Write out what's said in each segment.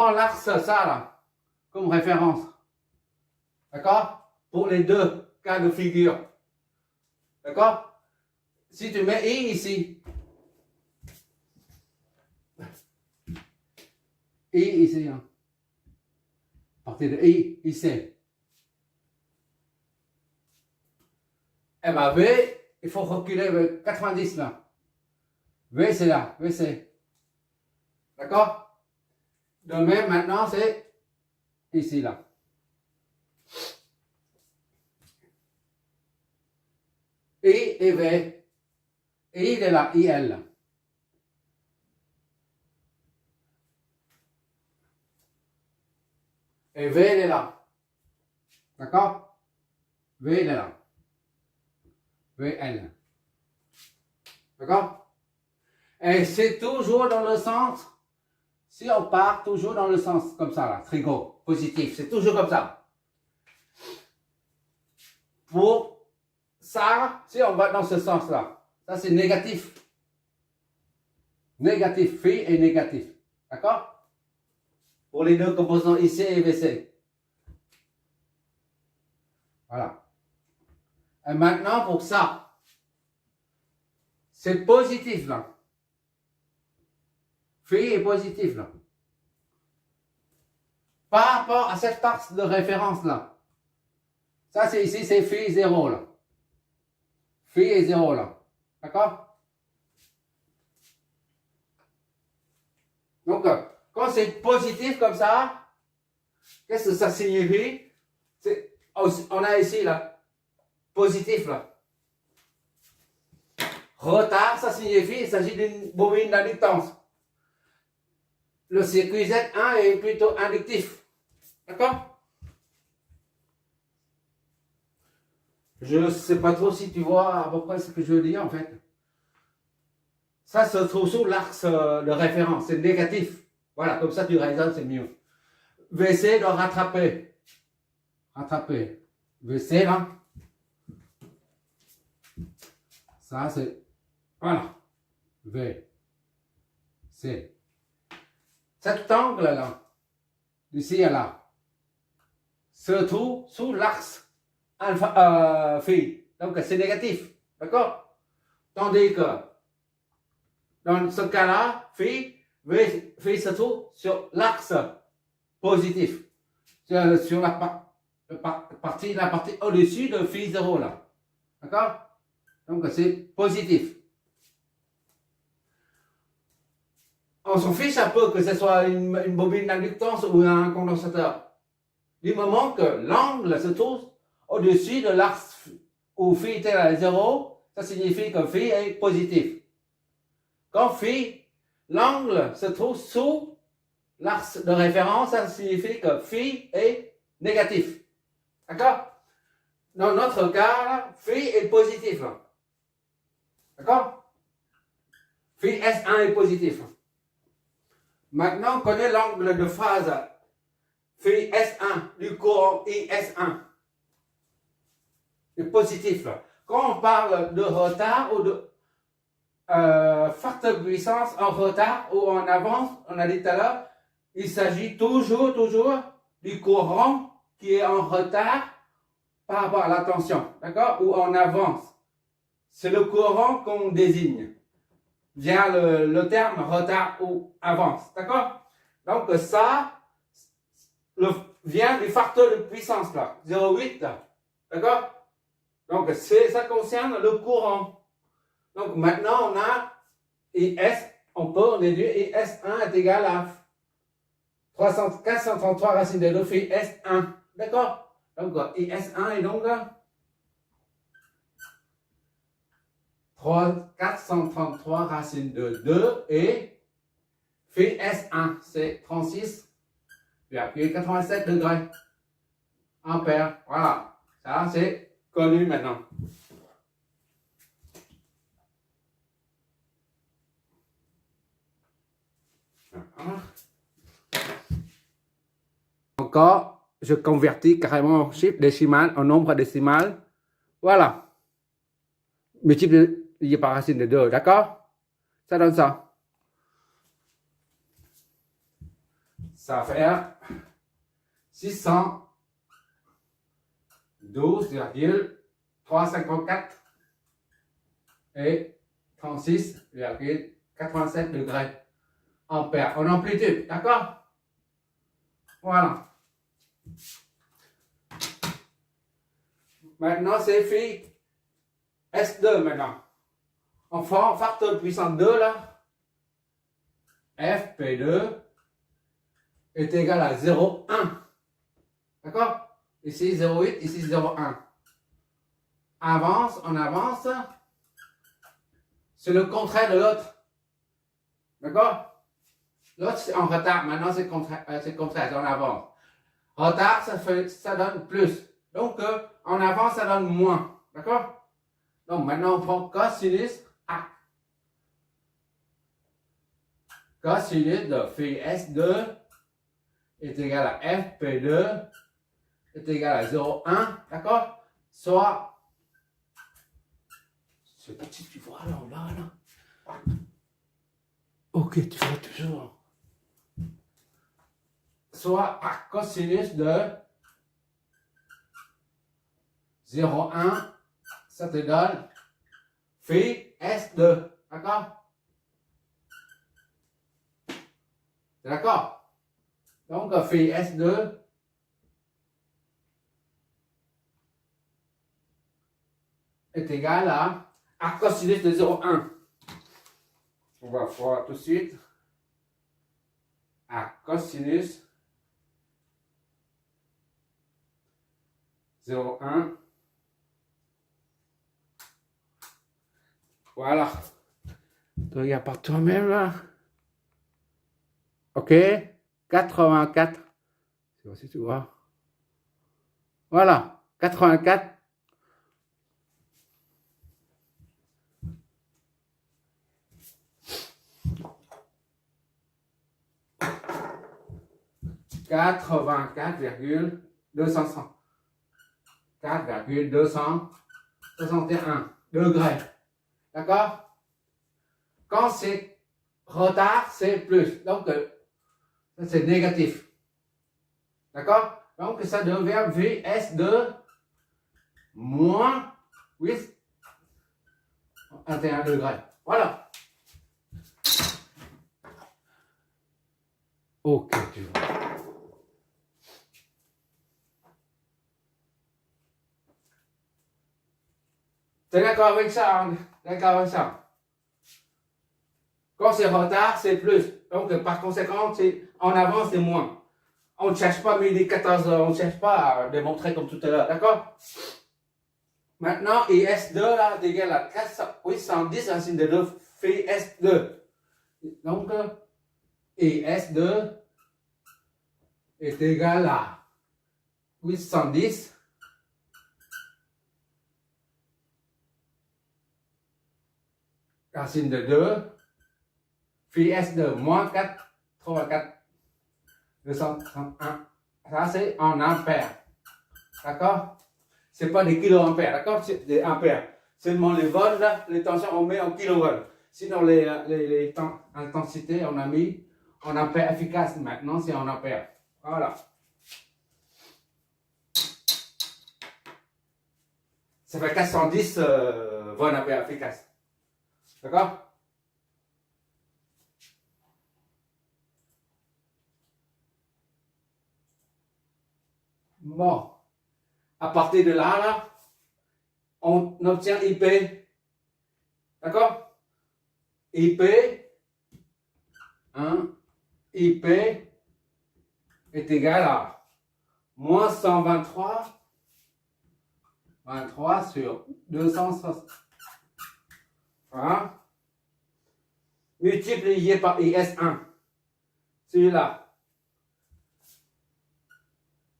prends l'axe ça là, comme référence. D'accord? Pour les deux cas de figure. D'accord? Si tu mets I ici. I ici. Hein. À partir de I, ici. Eh bien, V, il faut reculer 90 là. V, c'est là. V, c'est. D'accord? De même, maintenant, c'est ici là. I et V. I, il est là. IL. Et V, il est là. D'accord? V, il est là. VL. D'accord? Et c'est toujours dans le sens, si on part toujours dans le sens comme ça, là, trigo, positif, c'est toujours comme ça. Pour ça, si on va dans ce sens-là, ça c'est négatif. Négatif, phi et négatif. D'accord? Pour les deux composants IC et VC. Voilà. Et maintenant, pour ça, c'est positif là. Phi est positif là. Par rapport à cet axe de référence là. Ça, c'est ici, c'est phi 0 là. Phi est 0 là. D'accord? Donc, quand c'est positif comme ça, qu'est-ce que ça signifie? On a ici là, positif là. Retard, ça signifie, il s'agit d'une bobine d'inductance. Le circuit Z1 est plutôt inductif. D'accord? Je ne sais pas trop si tu vois à peu près ce que je veux dire en fait. Ça se trouve sous l'axe de référence, c'est négatif. Voilà, comme ça tu raisonnes, c'est mieux. VC doit rattraper. Rattraper. VC là. Ça c'est. Voilà. V. C. Cet angle là, d'ici à là, se trouve sous l'axe alpha phi. Donc c'est négatif. D'accord? Tandis que dans ce cas-là, phi se trouve sur l'axe positif. Sur la partie au-dessus de phi 0 là. D'accord? Donc c'est positif. On s'en fiche un peu que ce soit une bobine d'inductance ou un condensateur. Du moment que l'angle se trouve au-dessus de l'axe où phi est à 0, ça signifie que phi est positif. Quand phi, l'angle se trouve sous l'axe de référence, ça signifie que phi est négatif. D'accord? Dans notre cas, phi est positif. D'accord? Phi S1 est positif. Maintenant, on connaît l'angle de phase phi S1 du courant IS1. C'est positif. Quand on parle de retard ou de facteur de puissance en retard ou en avance, on a dit tout à l'heure, il s'agit toujours du courant qui est en retard par rapport à la tension, d'accord? Ou en avance. C'est le courant qu'on désigne via le terme retard ou avance, d'accord? Donc ça vient du facteur de puissance là, 0,8 là, d'accord? Donc ça concerne le courant. Donc maintenant on a IS, on peut déduire IS1 est égal à 433 racine de 2 phi S1, d'accord? Donc IS1 est donc 433 racine de 2 et phi S1, c'est 36,87 degrés ampères. Voilà, ça c'est connu maintenant. Encore, je convertis carrément en chiffre décimal, en nombre décimal. Voilà. Multiplié par racine de 2, d'accord? Ça donne ça. ça va faire 612,354 et 36,87 degrés ampères en amplitude, d'accord? Voilà. Maintenant, c'est phi S2 maintenant. En facteur puissance 2 là, FP2 est égal à 0,1. D'accord? Ici 0,8, ici 0,1. On avance. C'est le contraire de l'autre. D'accord? L'autre c'est en retard, maintenant c'est contraire, on avance. Retard, ça donne plus. Donc en avant, ça donne moins. D'accord? Donc maintenant on prend cosinus A. Cosinus de phi S2 est égal à FP2 est égal à 0,1. D'accord? Soit, c'est petit, tu vois là. Ok, tu vois toujours. Soit à cosinus de 0,1, ça te donne phi S2. D'accord? C'est d'accord? Donc phi S2 est égal à cosinus de 0,1. On va voir tout de suite. À cosinus 0,1. Voilà. Tu regardes par toi-même là. Ok. 84. C'est bon si tu vois. Voilà. 84. $4,261 degrés. D'accord? Quand c'est retard, c'est plus. Donc, c'est négatif. D'accord? Donc, ça devient VS2 moins 8,21 degrés. Voilà. Ok, tu vois. T'es d'accord avec ça? Hein? D'accord avec ça? Quand c'est retard, c'est plus. Donc, par conséquent, en avant, c'est moins. On ne cherche pas 1014, on ne cherche pas à démontrer comme tout à l'heure. D'accord? Maintenant, IS2 là, est égal à 810 racine de 2 phi S2. Donc, IS2 est égal à 810 racine de 2 phi S2 moins 4,84 231. Ça, c'est en ampères. D'accord? C'est pas des kiloampères, d'accord? C'est des ampères. Seulement les volts, là, les tensions, on met en kilovolts. Sinon, les intensités, on a mis en ampères efficaces. Maintenant, c'est en ampères. Voilà. Ça fait 410 volts ampères efficaces. D'accord? Bon. À partir de là, on obtient IP. D'accord? IP, IP est égal à moins 123 sur 260. Voilà. Multiplié par IS1. Celui-là.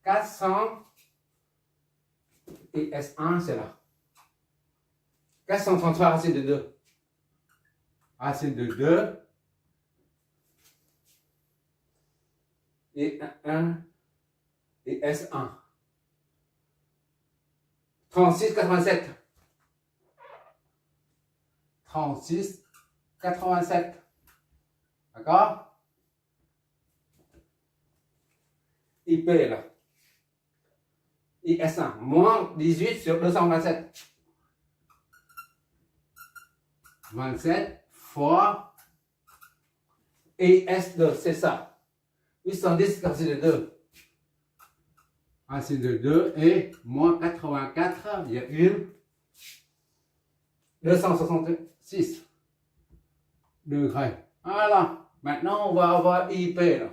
400. IS1, c'est là. 433 racine de 2. Racine de 2. Et 1. Et S1. 36,87. 36,87. D'accord? IP là. IS1, moins 18 sur 227. 27 fois IS2, c'est ça. 810 racine de 2. Racine de 2 et moins 84,266 degrés. Voilà. Maintenant, on va avoir IP là.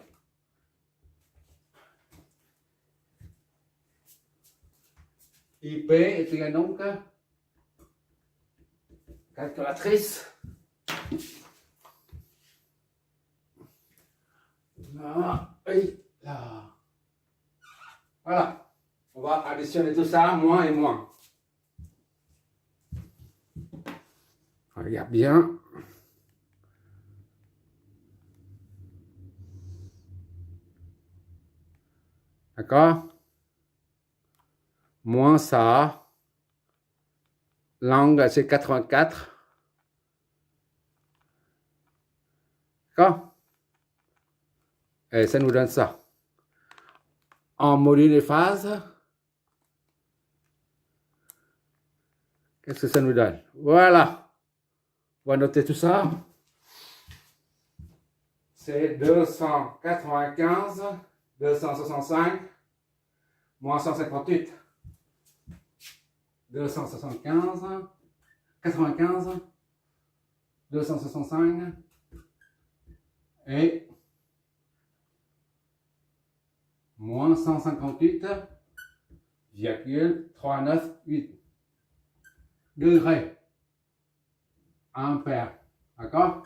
IP est égal donc calculatrice. Là et là. Voilà. On va additionner tout ça, moins et moins. Regarde bien. D'accord? Moins ça. L'angle, c'est 84. D'accord? Et ça nous donne ça. En module des phases, qu'est-ce que ça nous donne? Voilà. On va noter tout ça. C'est 295, 265, moins 158. 275, 95, 265 et moins 158,398 degrés ampères. D'accord?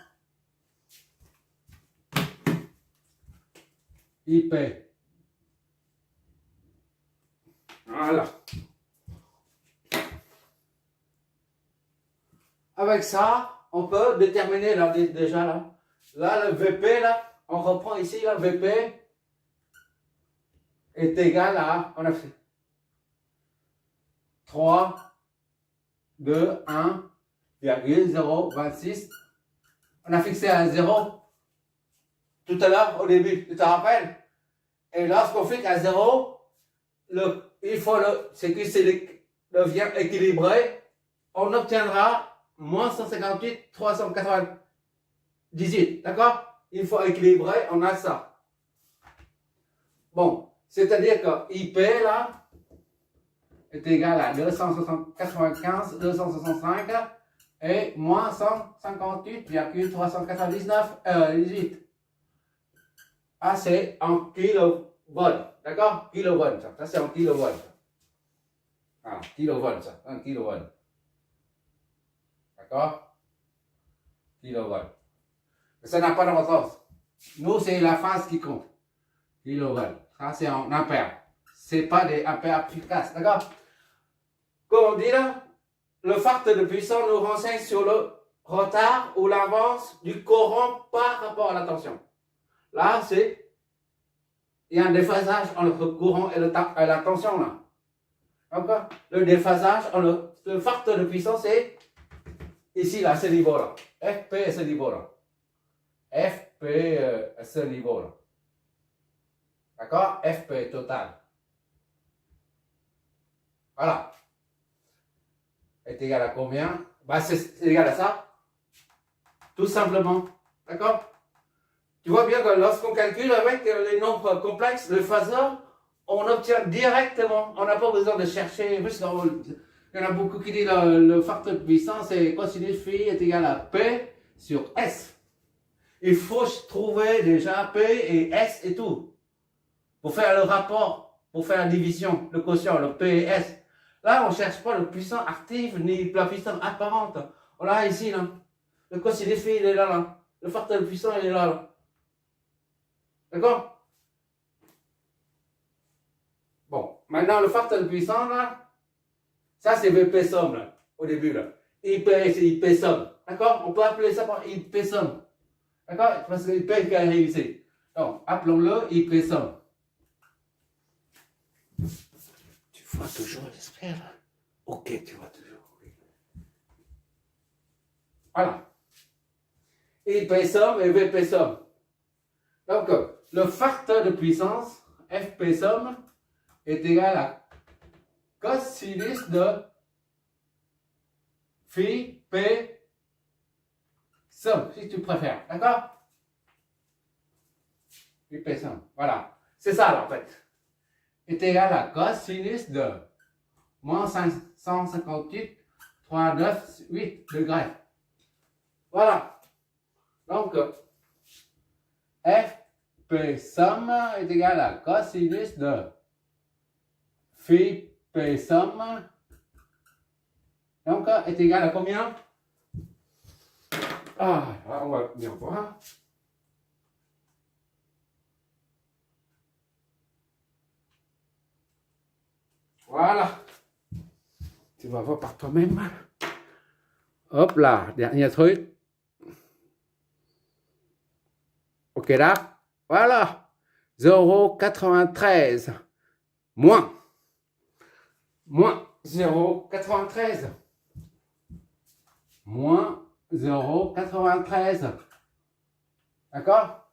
IP. Voilà. Avec ça, on peut déterminer là, déjà là. Là, le VP, là, on reprend ici, là, VP est égal à, on a fait 3, 2, 1,026. On a fixé à 0 tout à l'heure au début, tu te rappelles? Et lorsqu'on fixe à 0, il faut c'est que c'est devient équilibré, on obtiendra moins 158, 398. D'accord? Il faut équilibrer, on a ça. Bon, c'est-à-dire que IP là est égal à 295, 265 et moins 158,398. Ah, c'est en kilovolts. D'accord? Kilovolts, ça c'est en kilovolts. Ah, kilovolts, ça, un kilovolt. D'accord? Kilovolts. Mais ça n'a pas d'importance. Nous, c'est la phase qui compte. Kilovolts. Ça, c'est en ampères. C'est pas des ampères efficaces. D'accord? Comme on dit là, le facteur de puissance nous renseigne sur le retard ou l'avance du courant par rapport à la tension. Là, il y a un déphasage entre le courant et la tension là. D'accord? Le déphasage, le facteur de puissance est ici, là, à ce niveau-là. FP à ce niveau-là. FP à ce niveau-là. D'accord? FP total. Voilà. Est égal à combien? Bah, c'est égal à ça. Tout simplement. D'accord? Tu vois bien que lorsqu'on calcule avec les nombres complexes, le phaseur, on obtient directement. On n'a pas besoin de chercher. Il y en a beaucoup qui disent le facteur de puissance est cosinus phi est égal à P sur S. Il faut trouver déjà P et S et tout. Pour faire le rapport, pour faire la division, le quotient, le P et S. Là, on ne cherche pas le puissance active ni la puissance apparente. On l'a ici, là. Le cosinus phi, il est là, là. Le facteur de puissance, il est là, là. D'accord? Bon, maintenant, le facteur de puissance, là, ça, c'est VP somme, là, au début, là. IP, c'est IP somme. D'accord? On peut appeler ça par IP somme. D'accord? Parce que IP qui arrive ici. Donc, appelons-le IP somme. Tu vois toujours, j'espère. Ok, tu vois toujours. Okay. Voilà. IP somme et VP somme. Donc, le facteur de puissance FP somme est égal à cosinus de phi P somme, si tu préfères. D'accord? Phi P somme. Voilà. C'est ça, là, en fait. Est égal à cosinus de moins 558,398 degrés. Voilà. Donc, FP somme est égal à cosinus de phi P somme. Donc, est égal à combien? Ah, on va bien voir. Voilà. Tu vas voir par toi-même. Hop là, dernier truc. Ok là. Voilà. 0,93. Moins 0,93. Moins 0,93. D'accord?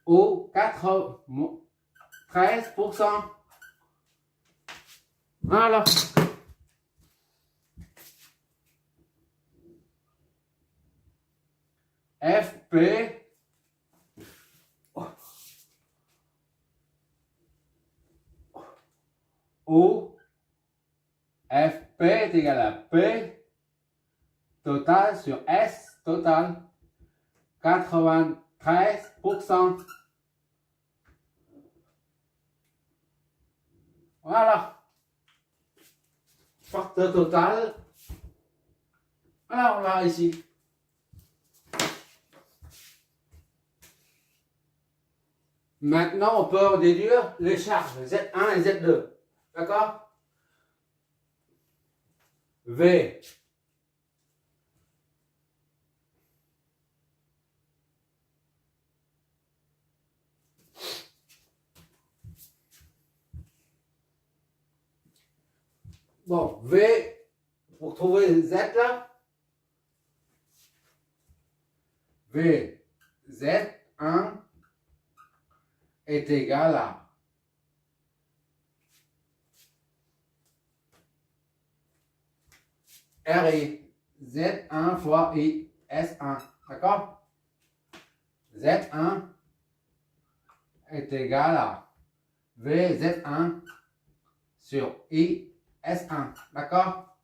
Ou 13%. Voilà. FP ou FP est égal à P total sur S total. 93%. Voilà. Facteur total. Alors, on l'a ici. Maintenant, on peut déduire les charges Z1 et Z2. D'accord? V. Bon, V, pour trouver Z là, V, Z1 est égal à RI, Z1 fois I, S1, d'accord? Z1 est égal à VZ1 sur I, S1, d'accord?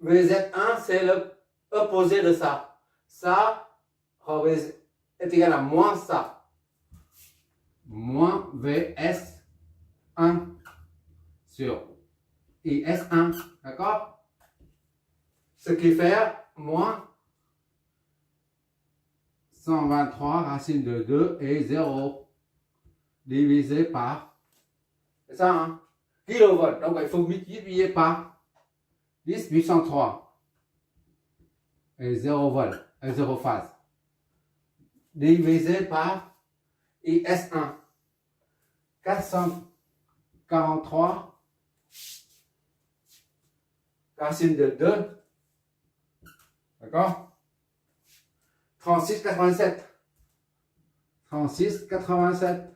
VZ1, c'est l'opposé de ça. Ça est égal à moins ça. Moins VS1 sur IS1, d'accord? Ce qui fait moins 123 racine de 2 et 0 divisé par, c'est ça, hein? Kilovolt. Donc il faut multiplier par 10 puissance 3 et 0 volt et 0 phase divisé par IS1 443 racine de 2, d'accord? 36,87.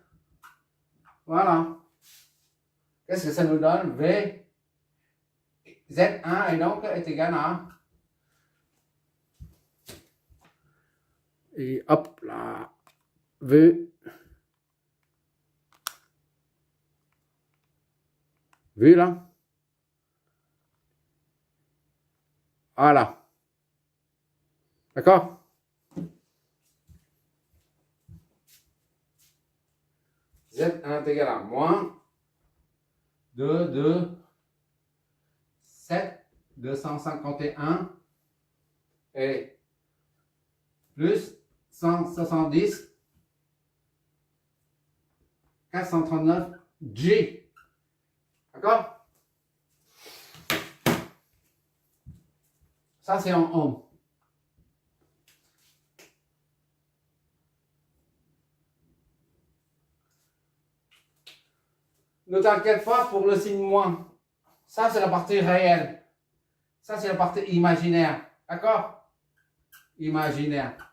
Voilà. Qu'est-ce que ça nous donne? V Z1 et donc est égal à, et hop là, V là, voilà, d'accord? Z1 est égal à moins 251 et plus 170 439 G. D'accord? Ça, c'est en ohm. Ne t'inquiète pas pour le signe moins. Ça, c'est la partie réelle. Ça, c'est la partie imaginaire. D'accord? Imaginaire.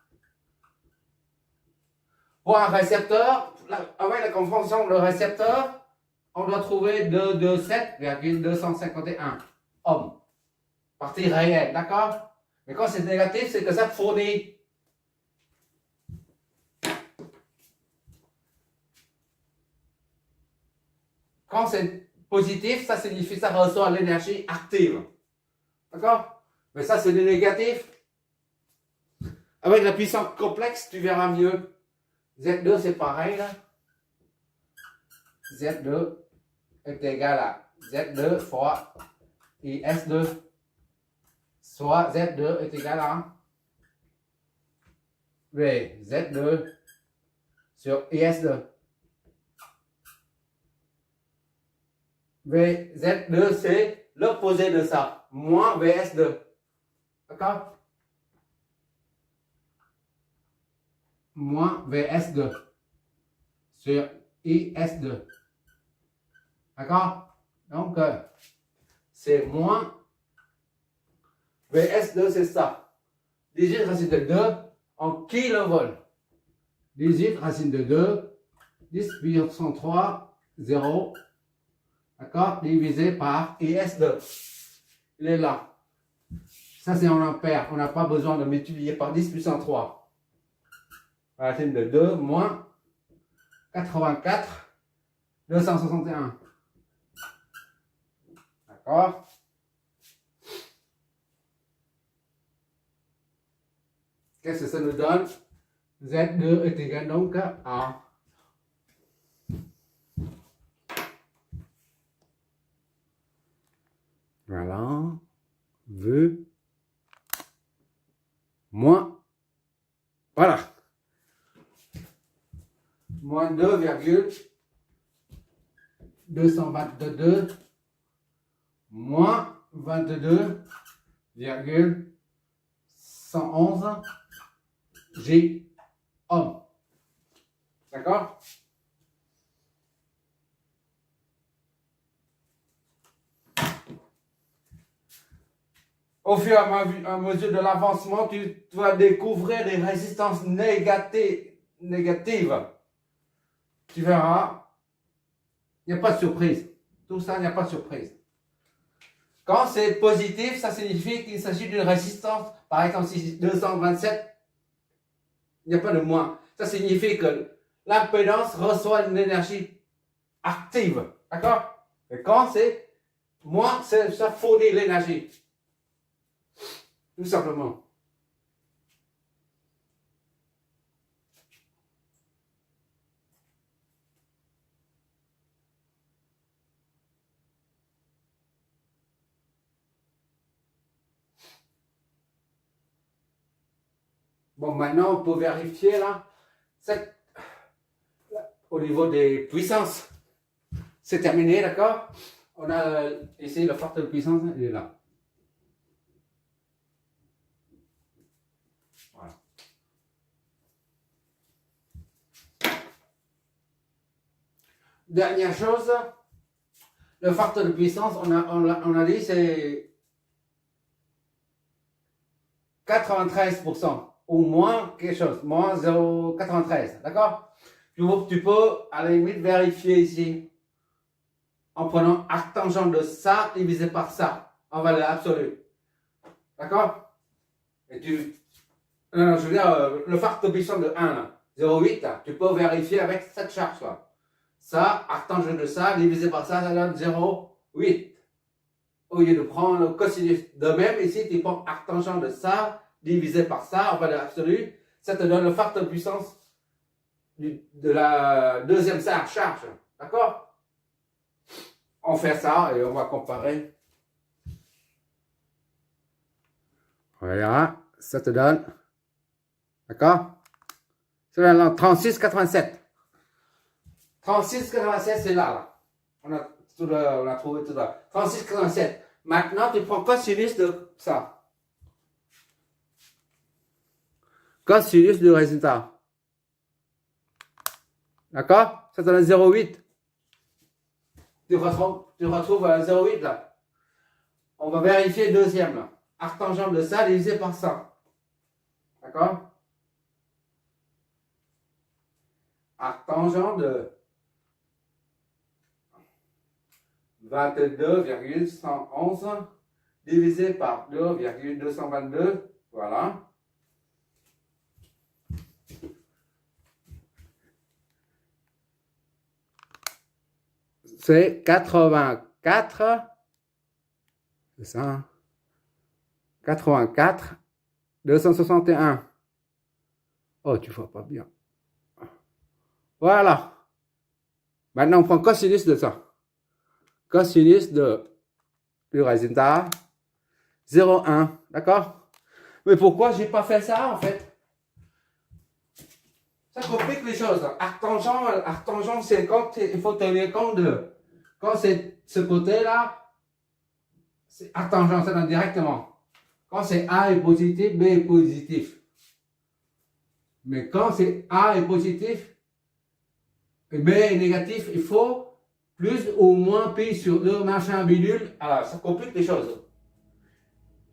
Pour un récepteur, avec la convention de récepteur, on doit trouver 227,251 ohms. Partie réelle, d'accord? Mais quand c'est négatif, c'est que ça fournit. Quand c'est positif, ça signifie que ça reçoit l'énergie active. D'accord? Mais ça, c'est le négatif. Avec la puissance complexe, tu verras mieux. Z2, c'est pareil, là. Z2 est égal à Z2 fois IS2. Soit Z2 est égal à V Z2 sur IS2. VZ2, c'est l'opposé de ça. Moins VS2. D'accord? Moins VS2 sur IS2. D'accord? Donc, c'est moins VS2, c'est ça. 18 racine de 2 en kilovolts. 18 racine de 2, 10 puissance 3, 0. D'accord? Divisé par IS2. Il est là. Ça, c'est en ampères. On n'a pas besoin de multiplier par 10 puissance 3. Racine de 2 moins 84, 261. D'accord? Qu'est-ce que ça nous donne? Z2 est égal donc à voilà, V moins, voilà, moins 2,222 moins 22,111 G ohm. D'accord? Au fur et à mesure de l'avancement, tu vas découvrir des résistances négatives. Tu verras, il n'y a pas de surprise. Tout ça, il n'y a pas de surprise. Quand c'est positif, ça signifie qu'il s'agit d'une résistance. Par exemple, si 227, il n'y a pas de moins. Ça signifie que l'impédance reçoit une énergie active. D'accord? Et quand c'est moins, ça fournit l'énergie. Tout simplement. Bon, maintenant, on peut vérifier là. Au niveau des puissances, c'est terminé, d'accord? On a ici le facteur de puissance, il est là. Voilà. Dernière chose, le facteur de puissance, on a dit c'est 93% ou moins quelque chose, moins 0,93, d'accord? Tu peux à la limite vérifier ici en prenant arc tangent de ça divisé par ça en valeur absolue, d'accord? Et je veux dire, le facteur de puissance de 1 là, 0,8 là, tu peux vérifier avec cette charge là. Ça, arc tangent de ça divisé par ça, ça donne 0,8. Au lieu de prendre le cosinus de même, ici tu prends arc tangent de ça divisé par ça en valeur absolue, ça te donne le facteur de puissance de la deuxième charge, d'accord? On fait ça et on va comparer. Voilà, ça te donne, d'accord? Ça donne 36,87. 36,87 c'est là. On a trouvé tout là. 36,87. Maintenant, tu prends cosinus de ça. Cosinus du résultat. D'accord? Ça te donne 0,8. Tu retrouves 0,8 là. On va vérifier le deuxième là. Arc tangent de ça divisé par ça. D'accord? arctangent de 22,111 divisé par 2,222, voilà. C'est 84, c'est ça, 84, 261. Oh, tu vois pas bien. Voilà. Maintenant, on prend cosinus de ça. Cosinus du résultat 0,1. D'accord? Mais pourquoi j'ai pas fait ça, en fait? Ça complique les choses. Arctangent, c'est quand il faut tenir compte de... Quand c'est ce côté-là, c'est arctangent, ça donne directement. Quand c'est A est positif, B est positif. Mais quand c'est A est positif, et B est négatif, il faut plus ou moins pi sur 2, machin, bidule. Alors, ça complique les choses.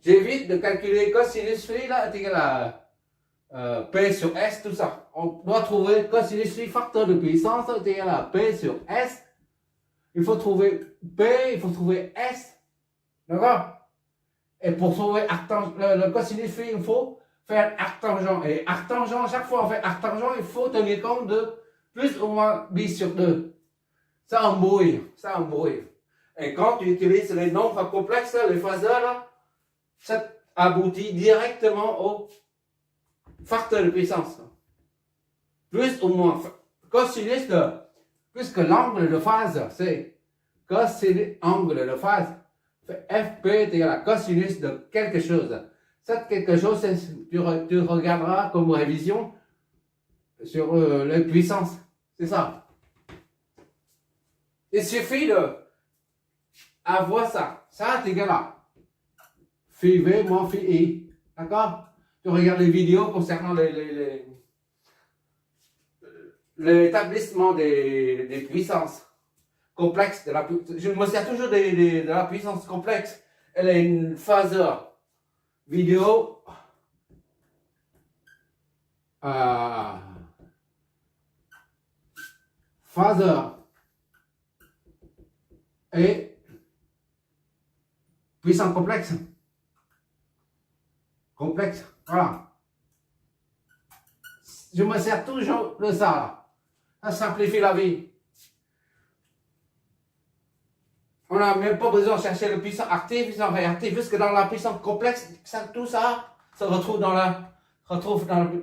J'évite de calculer cosinus phi, là, est égal à P sur S, tout ça. On doit trouver cosinus phi facteur de puissance est égal à P sur S. Il faut trouver P, il faut trouver S. D'accord? Et pour trouver le cosinus phi, il faut faire arctangent. Et arctangent, chaque fois on fait arctangent, il faut tenir compte de plus ou moins bi sur 2. Ça embrouille. Et quand tu utilises les nombres complexes, les phaseurs, là, ça aboutit directement au facteur de puissance. Plus ou moins. Cosinus de, puisque l'angle de phase, c'est cosinus angle de phase, fait FP est égal à cosinus de quelque chose. Cette quelque chose, tu regarderas comme révision sur les puissances. C'est ça. Il suffit de avoir ça. Ça est égal à phi V moins phi I. D'accord? Tu regardes les vidéos concernant l'établissement des puissances complexes. Je me sers toujours de la puissance complexe. Elle est une phaseur vidéo. Phaseur et puissance complexe. Voilà. Je me sers toujours de ça, là. Ça simplifie la vie. On n'a même pas besoin de chercher le puissant actif, puissant réactif, puisque dans la puissance complexe, tout ça se retrouve dans la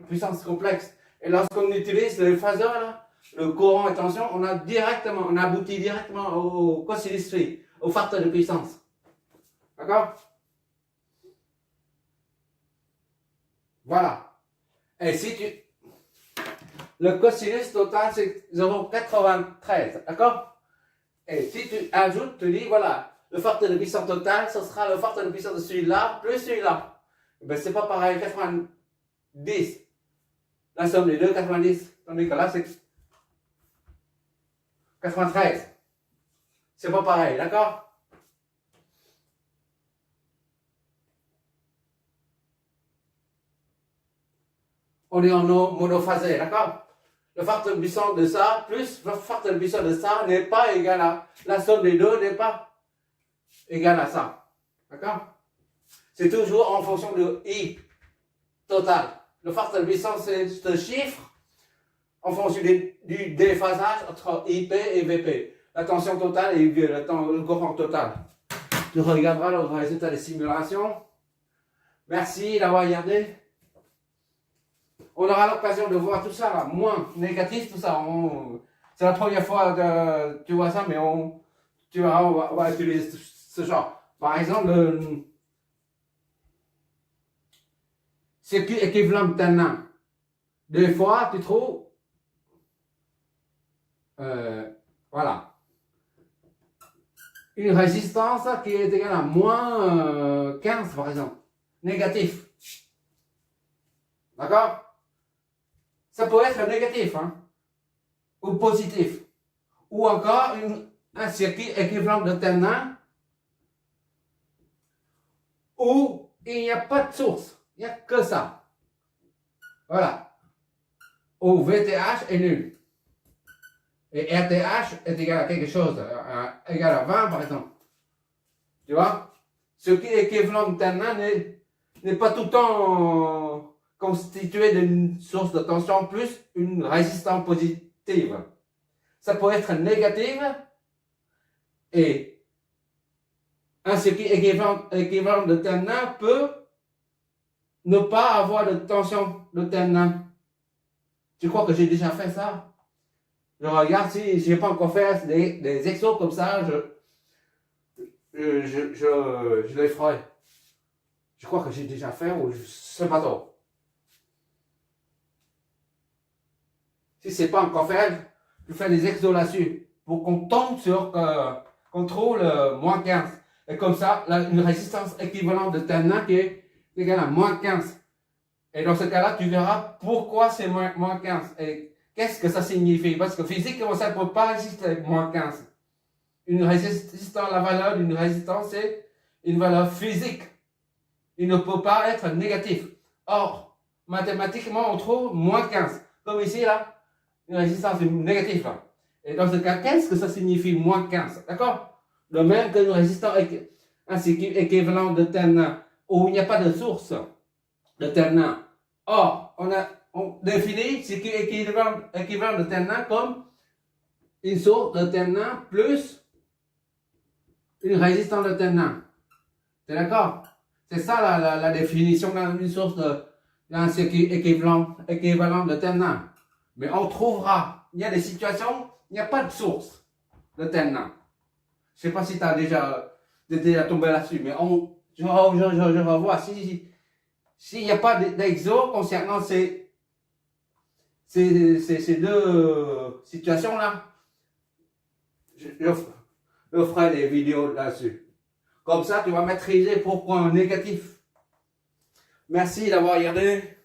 puissance complexe. Et lorsqu'on utilise les phaseurs, là, le courant et tension, on aboutit directement au cosinus phi, au facteur de puissance. D'accord? Voilà. Et si le cosinus total, c'est 0,93. D'accord? Et si tu ajoutes, tu dis, voilà, le facteur de puissance total, ce sera le facteur de puissance de celui-là plus celui-là. Ben, c'est pas pareil, 90. La somme des deux, 90. Tandis que là, c'est 93. C'est pas pareil, d'accord? On est en monophasé, d'accord? Le facteur de puissance de ça plus le facteur de puissance de ça n'est pas égal à... La somme des deux n'est pas égale à ça. D'accord? C'est toujours en fonction de I total. Le facteur de puissance, c'est ce chiffre en fonction du déphasage entre IP et VP. La tension totale et le courant total. Tu regarderas le résultat des simulations. Merci d'avoir regardé. On aura l'occasion de voir tout ça, là, moins négatif, tout ça. C'est la première fois que tu vois ça, mais tu verras, on va utiliser ce genre. Par exemple, le circuit équivalent de nain. Des fois, tu trouves, voilà, une résistance qui est égale à moins 15, par exemple. Négatif. D'accord? Ça peut être négatif, hein, ou positif. Ou encore un circuit équivalent de nain où il n'y a pas de source. Il n'y a que ça. Voilà. Où VTH est nul. Et RTH est égal à quelque chose, égal à 20 par exemple. Tu vois? Ce qui est équivalent de ternain n'est pas tout le temps constitué d'une source de tension plus une résistance positive. Ça peut être négative et un circuit équivalent de ternain peut ne pas avoir de tension de ternain. Tu crois que j'ai déjà fait ça? Je regarde si je n'ai pas encore fait des exos comme ça, je les ferai. Je crois que j'ai déjà fait ou je sais pas trop. Si c'est pas encore fait, je fais des exos là-dessus pour qu'on tombe sur contrôle moins 15. Et comme ça, une résistance équivalente de ternain qui est égale à moins 15. Et dans ce cas-là, tu verras pourquoi c'est moins 15. Et qu'est-ce que ça signifie? Parce que physiquement, ça ne peut pas résister à moins 15. Une résistance, la valeur d'une résistance, c'est une valeur physique. Il ne peut pas être négatif. Or, mathématiquement, on trouve moins 15. Comme ici, là, une résistance négative. Là. Et dans ce cas, qu'est-ce que ça signifie moins 15? D'accord? De même qu'une résistance équivalente de ternain, où il n'y a pas de source de ternain. Or, on définit ce qui est équivalent de ternain comme une source de ternain plus une résistance de ternain. T'es d'accord? C'est ça la définition d'une source d'un circuit équivalent de ternain. Mais on trouvera, il y a des situations, il n'y a pas de source de ternain. Je ne sais pas si tu as déjà tombé là-dessus, mais je revois. S'il n'y a pas d'exo concernant ces deux situations-là, je ferai des vidéos là-dessus. Comme ça, tu vas maîtriser pourquoi un négatif. Merci d'avoir regardé.